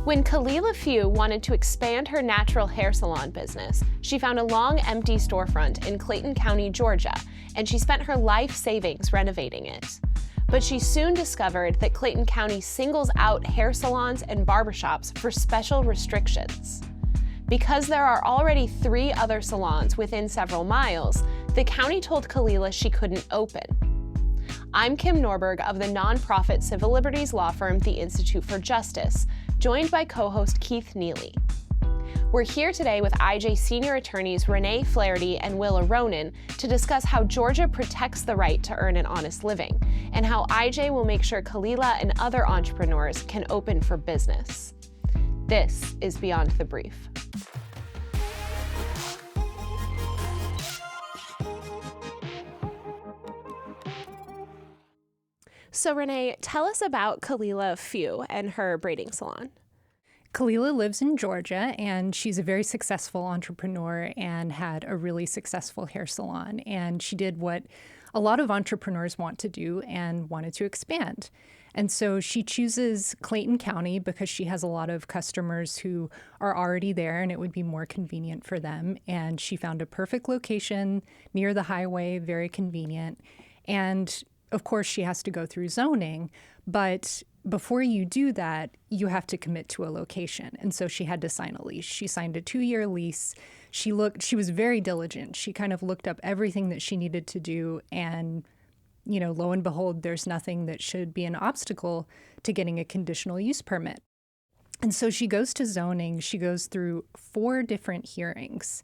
When Khalilah Few wanted to expand her natural hair salon business, she found a long, empty storefront in Clayton County, Georgia, and she spent her life savings renovating it. But she soon discovered that Clayton County singles out hair salons and barbershops for special restrictions. Because there are already 3 other salons within several miles, the county told Khalilah she couldn't open. I'm Kim Norberg of the nonprofit civil liberties law firm, the Institute for Justice, joined by co-host Keith Neely. We're here today with IJ senior attorneys Renée, Flaherty, and Aronin to discuss how Georgia protects the right to earn an honest living, and how IJ will make sure Khalilah and other entrepreneurs can open for business. This is Beyond the Brief. So Renée, tell us about Khalilah Few and her braiding salon. Khalilah lives in Georgia, and she's a very successful entrepreneur and had a really successful hair salon. And she did what a lot of entrepreneurs want to do and wanted to expand. And so she chooses Clayton County because she has a lot of customers who are already there and it would be more convenient for them. And she found a perfect location near the highway, very convenient. And of course, she has to go through zoning, but before you do that, you have to commit to a location. And so she had to sign a lease. She signed a 2-year lease. She was very diligent. She kind of looked up everything that she needed to do. And, lo and behold, there's nothing that should be an obstacle to getting a conditional use permit. And so she goes to zoning. She goes through 4 different hearings,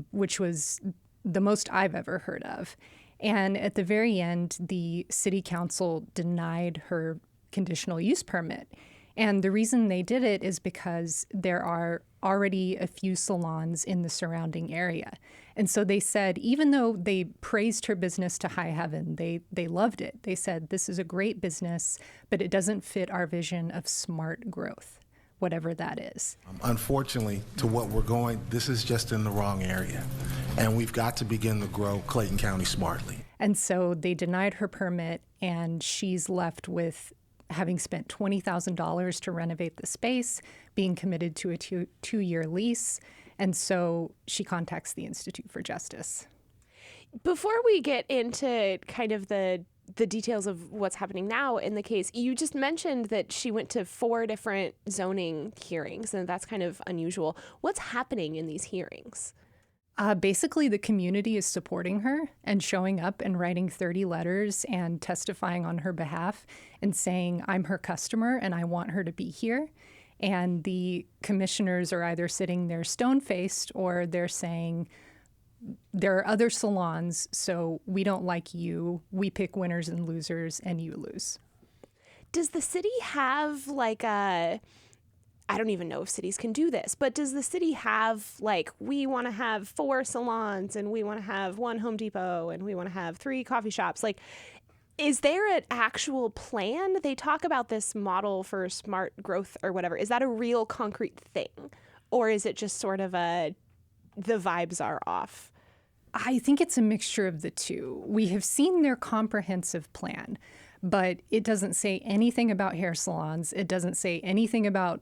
which was the most I've ever heard of. And at the very end, the city council denied her conditional use permit. And the reason they did it is because there are already a few salons in the surrounding area. And so they said, even though they praised her business to high heaven, they loved it. They said, this is a great business, but it doesn't fit our vision of smart growth, whatever that is. Unfortunately, to what we're going, this is just in the wrong area. And we've got to begin to grow Clayton County smartly. And so they denied her permit, and she's left with having spent $20,000 to renovate the space, being committed to a 2-year lease. And so she contacts the Institute for Justice. Before we get into kind of the details of what's happening now in the case, you just mentioned that she went to 4 different zoning hearings, and that's kind of unusual. What's happening in these hearings? Basically, the community is supporting her and showing up and writing 30 letters and testifying on her behalf and saying, I'm her customer and I want her to be here. And the commissioners are either sitting there stone-faced or they're saying, there are other salons, so we don't like you. We pick winners and losers, and you lose. Does the city have I don't even know if cities can do this, but does the city have we want to have 4 salons and we want to have 1 Home Depot and we want to have 3 coffee shops? Is there an actual plan? They talk about this model for smart growth or whatever. Is that a real concrete thing? Or is it just sort of the vibes are off? I think it's a mixture of the two. We have seen their comprehensive plan, but it doesn't say anything about hair salons. It doesn't say anything about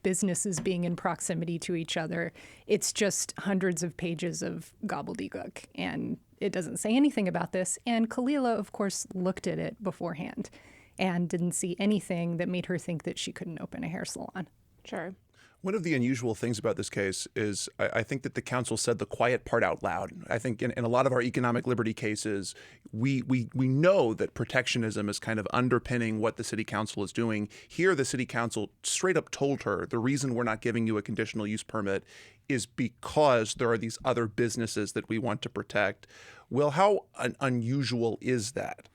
businesses being in proximity to each other. It's just hundreds of pages of gobbledygook, and it doesn't say anything about this. And Khalilah, of course, looked at it beforehand and didn't see anything that made her think that she couldn't open a hair salon. Sure. One of the unusual things about this case is I think that the council said the quiet part out loud. I think in a lot of our economic liberty cases, we know that protectionism is kind of underpinning what the city council is doing. Here, the city council straight up told her the reason we're not giving you a conditional use permit is because there are these other businesses that we want to protect. Well, how unusual is that?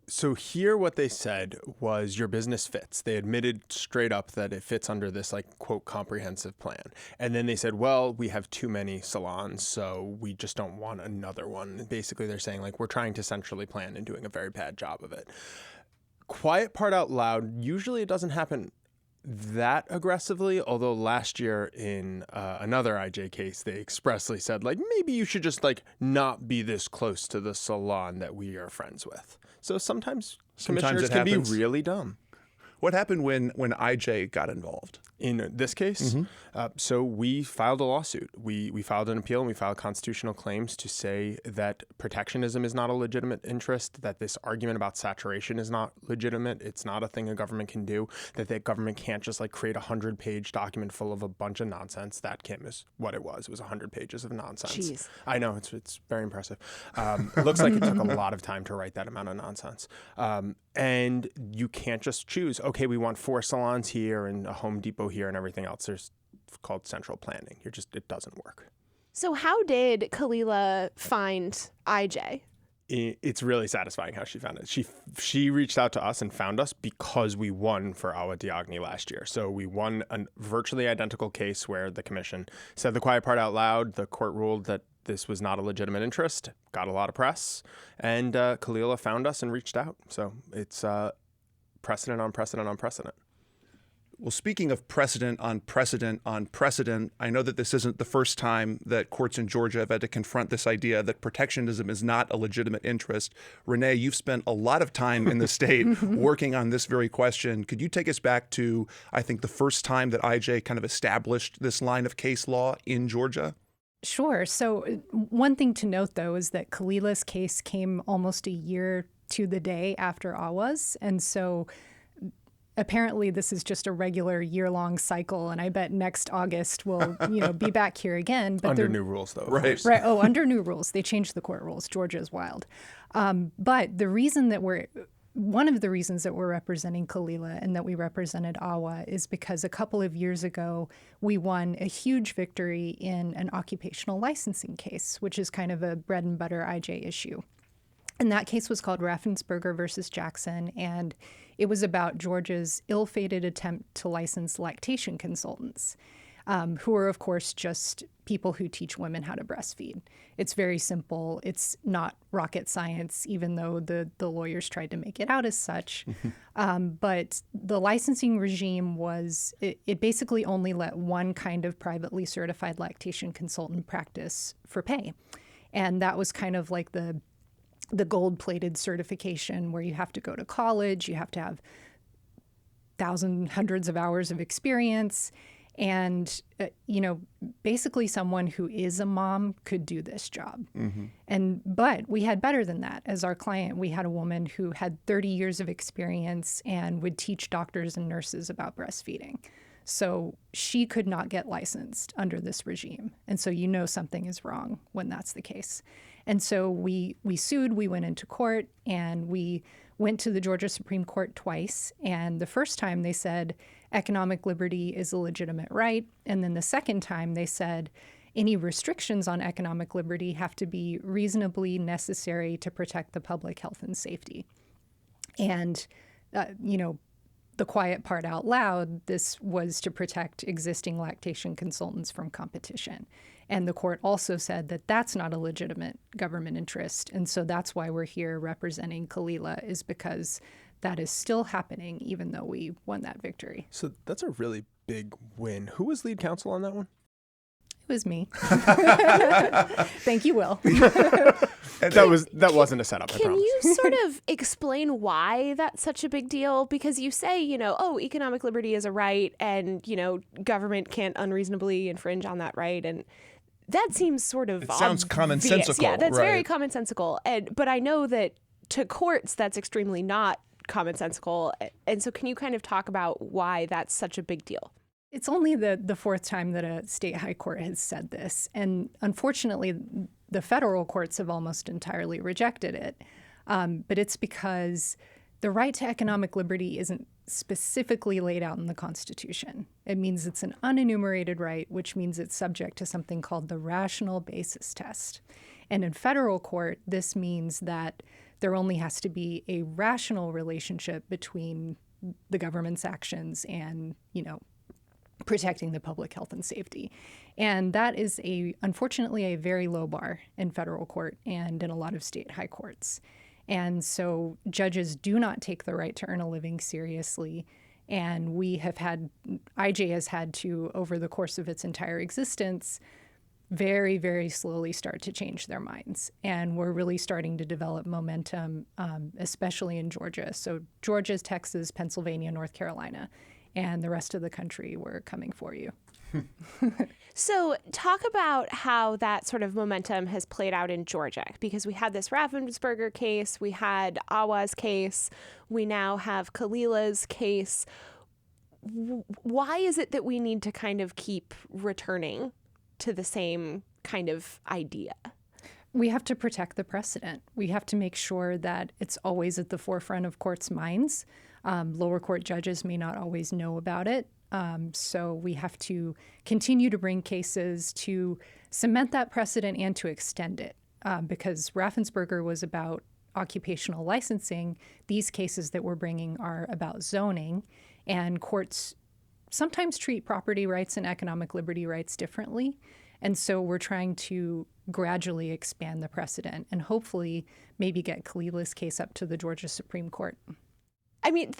So here what they said was your business fits. They admitted straight up that it fits under this quote comprehensive plan. And then they said, well, we have too many salons, so we just don't want another one. Basically, they're saying we're trying to centrally plan and doing a very bad job of it. Quiet part out loud, usually it doesn't happen that aggressively, although last year in another IJ case, they expressly said, maybe you should just not be this close to the salon that we are friends with. So sometimes commissioners can be really dumb. What happened when IJ got involved? In this case, so we filed a lawsuit. We filed an appeal and we filed constitutional claims to say that protectionism is not a legitimate interest, that this argument about saturation is not legitimate. It's not a thing a government can do, that the government can't just like create a 100-page document full of a bunch of nonsense. That, Kim, is what it was. It was 100 pages of nonsense. Jeez. I know, it's very impressive. It looks like it took a lot of time to write that amount of nonsense. And you can't just choose, okay, we want 4 salons here and a Home Depot here and everything else. There's called central planning. It doesn't work. So how did Khalilah find IJ? It's really satisfying how she found it. She reached out to us and found us because we won for Awa Diogni last year. So we won a virtually identical case where the commission said the quiet part out loud. The court ruled that this was not a legitimate interest, got a lot of press, and Khalilah found us and reached out. So it's precedent on precedent on precedent. Well, speaking of precedent on precedent on precedent, I know that this isn't the first time that courts in Georgia have had to confront this idea that protectionism is not a legitimate interest. Renée, you've spent a lot of time in the state working on this very question. Could you take us back to, I think, the first time that IJ kind of established this line of case law in Georgia? Sure. So one thing to note, though, is that Khalilah's case came almost a year to the day after Awa's. And so apparently this is just a regular year-long cycle. And I bet next August we'll be back here again. But under new rules, though. Right. Right. Oh, under new rules. They changed the court rules. Georgia's wild. But the reason that one of the reasons that we're representing Khalilah and that we represented Awa is because a couple of years ago, we won a huge victory in an occupational licensing case, which is kind of a bread and butter IJ issue. And that case was called Raffensperger versus Jackson, and it was about Georgia's ill-fated attempt to license lactation consultants, who are, of course, just people who teach women how to breastfeed. It's very simple. It's not rocket science, even though the lawyers tried to make it out as such. But the licensing regime it basically only let one kind of privately certified lactation consultant practice for pay. And that was kind of like the gold-plated certification where you have to go to college, you have to have hundreds of hours of experience. And, basically someone who is a mom could do this job. But we had better than that. As our client, we had a woman who had 30 years of experience and would teach doctors and nurses about breastfeeding. So she could not get licensed under this regime. And so something is wrong when that's the case. And so we sued, we went into court, and we went to the Georgia Supreme Court twice. And the first time they said economic liberty is a legitimate right. And then the second time they said any restrictions on economic liberty have to be reasonably necessary to protect the public health and safety. And, the quiet part out loud, this was to protect existing lactation consultants from competition. And the court also said that that's not a legitimate government interest. And so that's why we're here representing Khalilah, is because that is still happening, even though we won that victory. So that's a really big win. Who was lead counsel on that one? It was me. Thank you, Will. That wasn't a setup, I Can promise. you sort of explain why that's such a big deal? Because you say, economic liberty is a right and, government can't unreasonably infringe on that right. And that seems sort of It sounds obvious. commonsensical. Yeah, that's very right. commonsensical. But I know that to courts, that's extremely not commonsensical. And so can you kind of talk about why that's such a big deal? It's only the fourth time that a state high court has said this. And unfortunately, the federal courts have almost entirely rejected it. But it's because the right to economic liberty isn't specifically laid out in the Constitution. It means it's an unenumerated right, which means it's subject to something called the rational basis test. And in federal court, this means that there only has to be a rational relationship between the government's actions and, protecting the public health and safety. And that is unfortunately a very low bar in federal court and in a lot of state high courts. And so judges do not take the right to earn a living seriously. And IJ has had to, over the course of its entire existence, very, very slowly start to change their minds. And we're really starting to develop momentum, especially in Georgia. So Georgia, Texas, Pennsylvania, North Carolina, and the rest of the country, we're coming for you. So talk about how that sort of momentum has played out in Georgia, because we had this Ravensburger case, we had Awa's case, we now have Khalilah's case. Why is it that we need to kind of keep returning to the same kind of idea? We have to protect the precedent. We have to make sure that it's always at the forefront of courts' minds. Lower court judges may not always know about it. So we have to continue to bring cases to cement that precedent and to extend it. Because Ravensburger was about occupational licensing, these cases that we're bringing are about zoning, and courts sometimes treat property rights and economic liberty rights differently. And so we're trying to gradually expand the precedent and hopefully maybe get Khalilah's case up to the Georgia Supreme Court. I mean,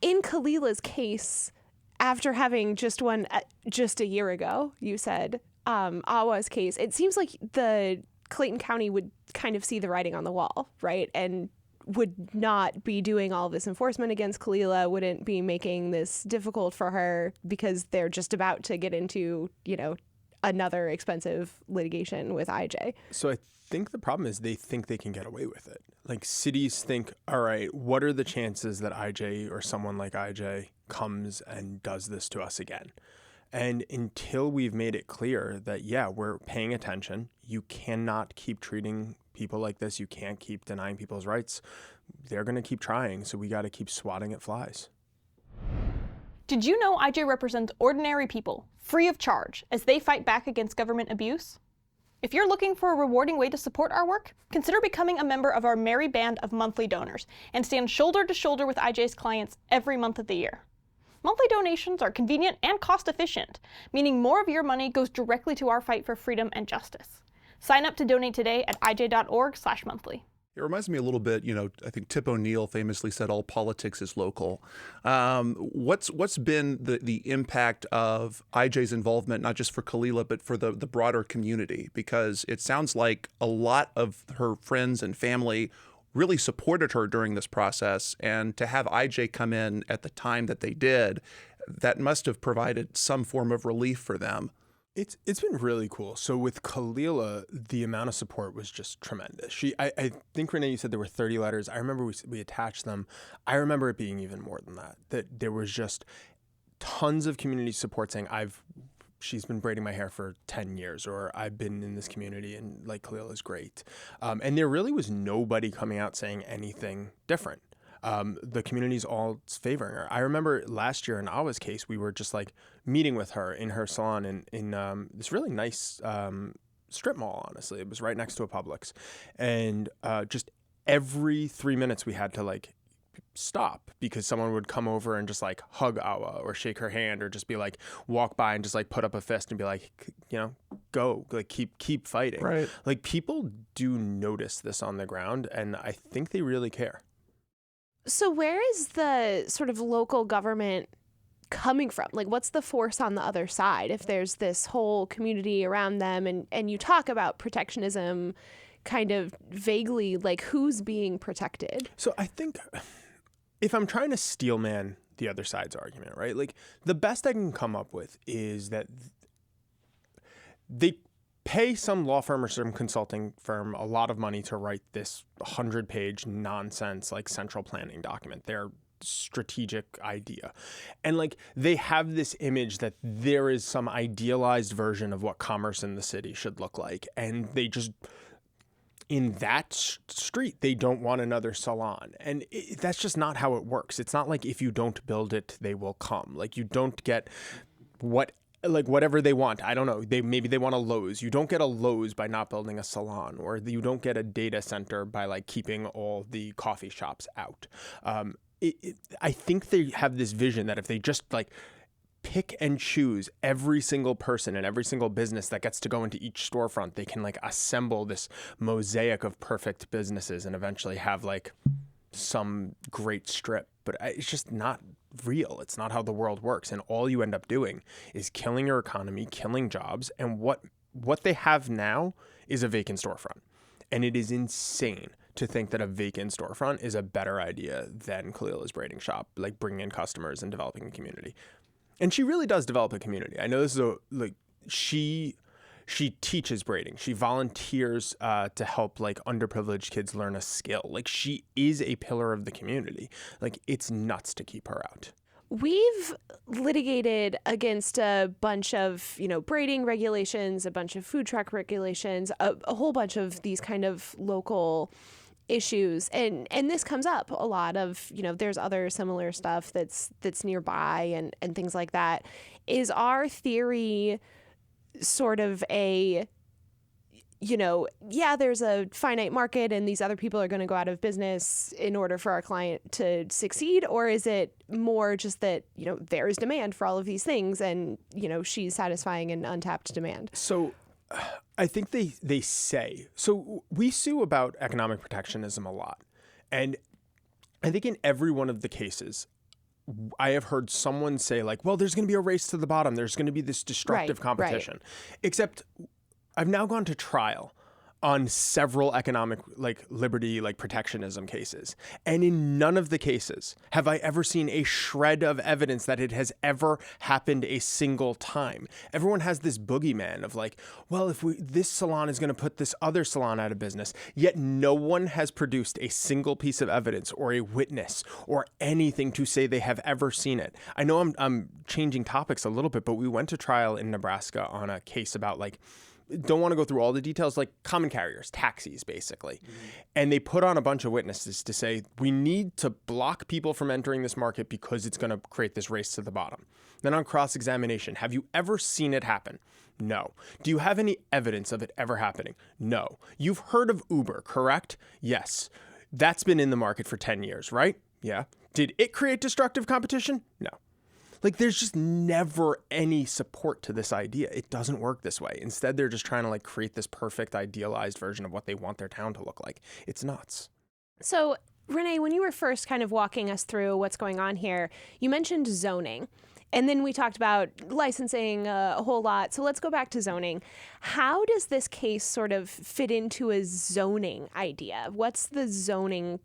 in Khalilah's case, after having just won just a year ago, you said, Awa's case, it seems like the Clayton County would kind of see the writing on the wall, right? And would not be doing all this enforcement against Khalilah, wouldn't be making this difficult for her because they're just about to get into, another expensive litigation with IJ. So I think the problem is they think they can get away with it. Like cities think, all right, what are the chances that IJ or someone like IJ comes and does this to us again? And until we've made it clear that, yeah, we're paying attention, you cannot keep treating people like this, you can't keep denying people's rights, they're going to keep trying. So we got to keep swatting at flies. Did you know IJ represents ordinary people, free of charge, as they fight back against government abuse? If you're looking for a rewarding way to support our work, consider becoming a member of our merry band of monthly donors and stand shoulder to shoulder with IJ's clients every month of the year. Monthly donations are convenient and cost-efficient, meaning more of your money goes directly to our fight for freedom and justice. Sign up to donate today at ij.org/monthly. It reminds me a little bit, I think Tip O'Neill famously said all politics is local. What's been the impact of IJ's involvement, not just for Khalilah, but for the broader community? Because it sounds like a lot of her friends and family really supported her during this process. And to have IJ come in at the time that they did, that must have provided some form of relief for them. It's been really cool. So with Khalilah, the amount of support was just tremendous. I think, Renee, you said there were 30 letters. I remember we attached them. I remember it being even more than that there was just tons of community support saying, she's been braiding my hair for 10 years, or I've been in this community and Khalilah is great. And there really was nobody coming out saying anything different. The community's all favoring her. I remember last year in Awa's case, we were just meeting with her in her salon in this really nice strip mall, honestly. It was right next to a Publix. And just every 3 minutes we had to stop because someone would come over and just hug Awa or shake her hand or just be walk by and just put up a fist and be go, keep fighting. Right. People do notice this on the ground, and I think they really care. So where is the sort of local government coming from? What's the force on the other side if there's this whole community around them and you talk about protectionism kind of vaguely, who's being protected? So I think if I'm trying to steelman the other side's argument, right, the best I can come up with is that they pay some law firm or some consulting firm a lot of money to write this 100-page nonsense central planning document, their strategic idea. And they have this image that there is some idealized version of what commerce in the city should look like. And they just, in that street, they don't want another salon. And that's just not how it works. It's not if you don't build it, they will come. You don't get whatever they want. I don't know. Maybe they want a Lowe's. You don't get a Lowe's by not building a salon, or you don't get a data center by keeping all the coffee shops out. I think they have this vision that if they just pick and choose every single person and every single business that gets to go into each storefront, they can assemble this mosaic of perfect businesses and eventually have some great strip. But it's just not real. It's not how the world works. And all you end up doing is killing your economy, killing jobs. And what what they have now is a vacant storefront. And it is insane to think that a vacant storefront is a better idea than Khalilah's braiding shop, like bringing in customers and developing a community. And she really does develop a community. I know this is she teaches braiding. She volunteers to help like underprivileged kids learn a skill. Like she is a pillar of the community. Like it's nuts to keep her out. We've litigated against a bunch of, braiding regulations, a bunch of food truck regulations, a whole bunch of these kind of local issues. And this comes up a lot of, there's other similar stuff that's nearby and things like that. Is our theory sort of a, there's a finite market and these other people are going to go out of business in order for our client to succeed? Or is it more just that, there is demand for all of these things and, she's satisfying an untapped demand? So I think they say, so we sue about economic protectionism a lot. And I think in every one of the cases, I have heard someone say like, well, there's going to be a race to the bottom. There's going to be this destructive competition. Right. Except I've now gone to trial on several economic liberty protectionism cases. And in none of the cases have I ever seen a shred of evidence that it has ever happened a single time. Everyone has this boogeyman of well, if this salon is going to put this other salon out of business, yet no one has produced a single piece of evidence or a witness or anything to say they have ever seen it. I know I'm changing topics a little bit, but we went to trial in Nebraska on a case about don't want to go through all the details, common carriers, taxis, basically. Mm-hmm. And they put on a bunch of witnesses to say, we need to block people from entering this market because it's going to create this race to the bottom. Then on cross-examination, have you ever seen it happen? No. Do you have any evidence of it ever happening? No. You've heard of Uber, correct? Yes. That's been in the market for 10 years, right? Yeah. Did it create destructive competition? No. There's just never any support to this idea. It doesn't work this way. Instead, they're just trying to create this perfect idealized version of what they want their town to look like. It's nuts. So, Renée, when you were first kind of walking us through what's going on here, you mentioned zoning. And then we talked about licensing a whole lot. So let's go back to zoning. How does this case sort of fit into a zoning idea? What's the zoning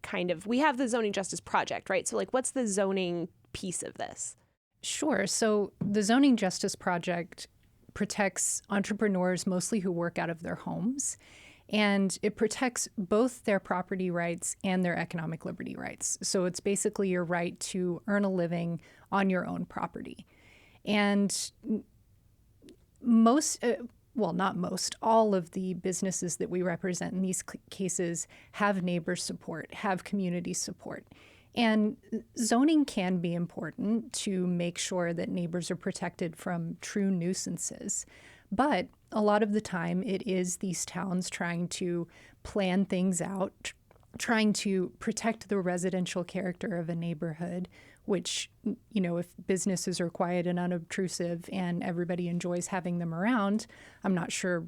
we have the Zoning Justice Project, right? So what's the zoning piece of this? Sure. So the Zoning Justice Project protects entrepreneurs mostly who work out of their homes, and it protects both their property rights and their economic liberty rights. So it's basically your right to earn a living on your own property. And all of the businesses that we represent in these cases have neighbor support, have community support. And zoning can be important to make sure that neighbors are protected from true nuisances. But a lot of the time, it is these towns trying to plan things out, trying to protect the residential character of a neighborhood, which, if businesses are quiet and unobtrusive and everybody enjoys having them around, I'm not sure,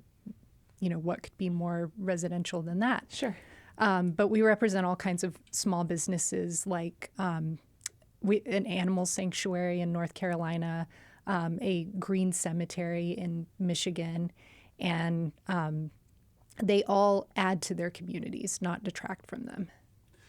what could be more residential than that. Sure. But we represent all kinds of small businesses like an animal sanctuary in North Carolina, a green cemetery in Michigan, and they all add to their communities, not detract from them.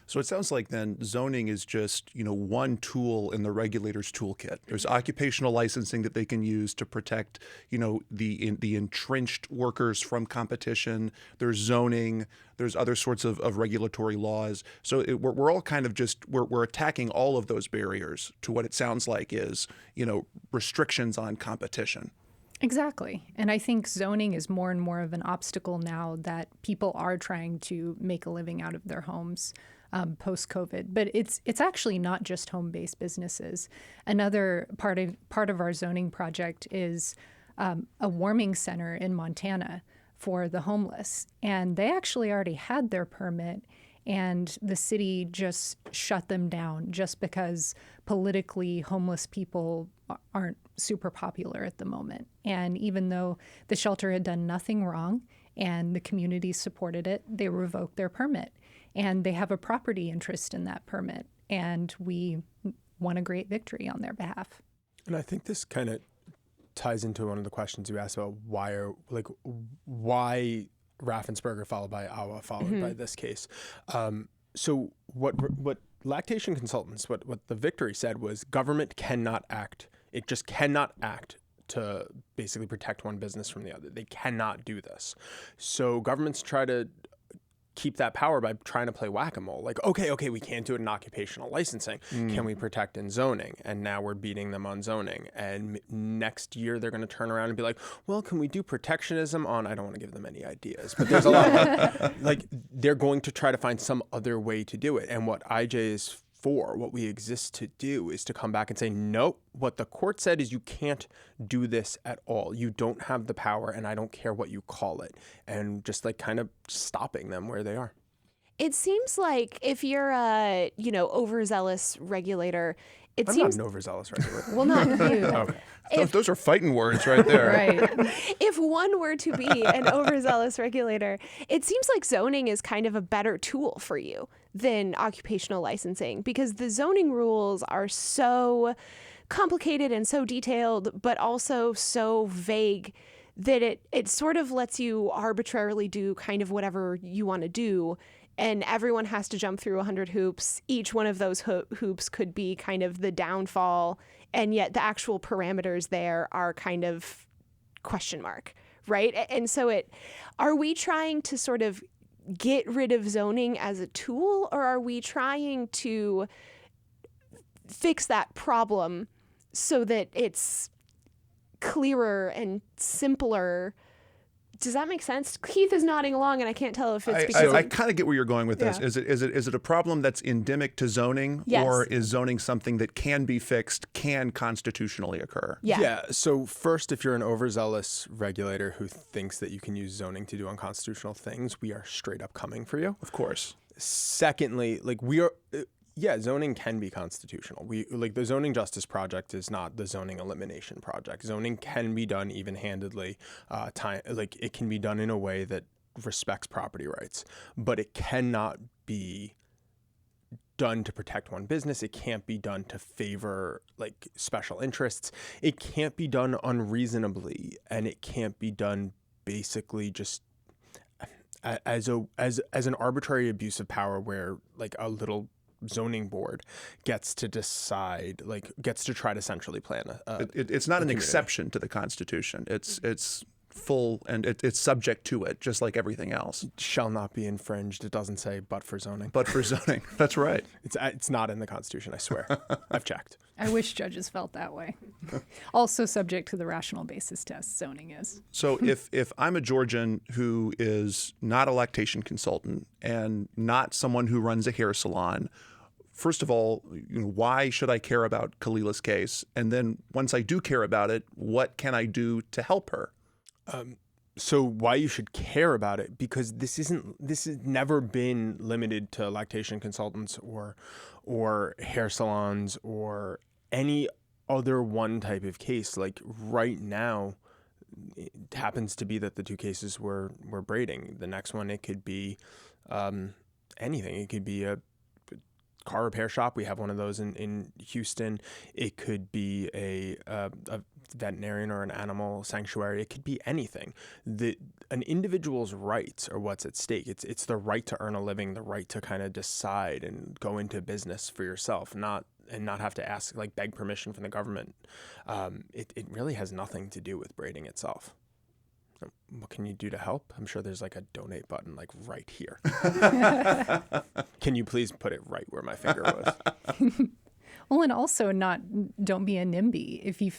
So it sounds like then zoning is just, one tool in the regulator's toolkit. There's occupational licensing that they can use to protect, the entrenched workers from competition. There's zoning. There's other sorts of regulatory laws. So we're all kind of we're attacking all of those barriers to what it sounds like is, restrictions on competition. Exactly. And I think zoning is more and more of an obstacle now that people are trying to make a living out of their homes. Post-COVID, but it's actually not just home-based businesses. Another part of our zoning project is a warming center in Montana for the homeless, and they actually already had their permit, and the city just shut them down just because politically homeless people aren't super popular at the moment. And even though the shelter had done nothing wrong and the community supported it, they revoked their permit. And they have a property interest in that permit. And we won a great victory on their behalf. And I think this kind of ties into one of the questions you asked about why Raffensperger followed by Awa followed by this case. So what lactation consultants, what the victory said was government cannot act. It just cannot act to basically protect one business from the other. They cannot do this. So governments try to keep that power by trying to play whack-a-mole. Like, okay, we can't do it in occupational licensing. Can we protect in zoning? And now we're beating them on zoning. And next year they're going to turn around and be like, well, can we do protectionism on, I don't want to give them any ideas, but there's a lot of, like, they're going to try to find some other way to do it. And what IJ is for, what we exist to do, is to come back and say, nope, what the court said is you can't do this at all. You don't have the power, and I don't care what you call it. And just like kind of stopping them where they are. It seems like if you're a, overzealous regulator, I'm not an overzealous regulator. Well, not you. Okay. Those are fighting words right there. Right. If one were to be an overzealous regulator, it seems like zoning is kind of a better tool for you than occupational licensing, because the zoning rules are so complicated and so detailed, but also so vague that it sort of lets you arbitrarily do kind of whatever you want to do. And everyone has to jump through 100 hoops. Each one of those hoops could be kind of the downfall. And yet the actual parameters there are kind of question mark, right? And so are we trying to sort of get rid of zoning as a tool, or are we trying to fix that problem so that it's clearer and simpler? Does that make sense? Keith is nodding along, and I can't tell if it's because I kind of get where you're going with this. Yeah. Is it a problem that's endemic to zoning, Yes. or is zoning something that can be fixed, can constitutionally occur? Yeah. So first, if you're an overzealous regulator who thinks that you can use zoning to do unconstitutional things, we are straight up coming for you. Of course. Secondly, like we are. Yeah, zoning can be constitutional. The Zoning Justice Project is not the zoning elimination project. Zoning can be done even-handedly. It can be done in a way that respects property rights, but it cannot be done to protect one business. It can't be done to favor like special interests. It can't be done unreasonably, and it can't be done basically just as an arbitrary abuse of power, where like a little zoning board gets to decide, gets to try to centrally plan it's not an exception to the Constitution. It's full, and it's subject to it, just like everything else. Shall not be infringed. It doesn't say but for zoning. But for zoning, that's right. It's not in the Constitution, I swear. I've checked. I wish judges felt that way. Also subject to the rational basis test, zoning is. So if I'm a Georgian who is not a lactation consultant and not someone who runs a hair salon, first of all, why should I care about Khalilah's case? And then once I do care about it, what can I do to help her? So why you should care about it, because this has never been limited to lactation consultants or hair salons or any other one type of case. Like right now, it happens to be that the two cases were braiding. The next one, it could be anything. It could be a car repair shop. We have one of those in Houston. It could be a veterinarian or an animal sanctuary. It could be anything. An individual's rights are what's at stake. It's the right to earn a living, the right to kind of decide and go into business for yourself, not have to ask, beg permission from the government. It really has nothing to do with braiding itself. What can you do to help? I'm sure there's a donate button right here. Can you please put it right where my finger was? Well, and also don't be a NIMBY. If you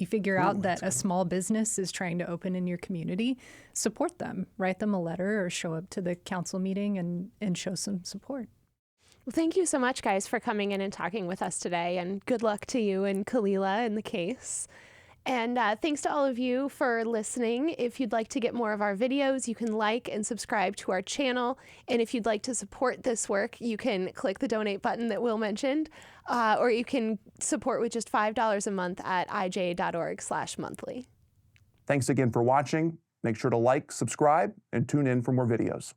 figure out that a small business is trying to open in your community, support them. Write them a letter or show up to the council meeting and show some support. Well, thank you so much, guys, for coming in and talking with us today. And good luck to you and Khalilah in the case. And thanks to all of you for listening. If you'd like to get more of our videos, you can like and subscribe to our channel. And if you'd like to support this work, you can click the donate button that Will mentioned, or you can support with just $5 a month at ij.org/monthly. Thanks again for watching. Make sure to like, subscribe, and tune in for more videos.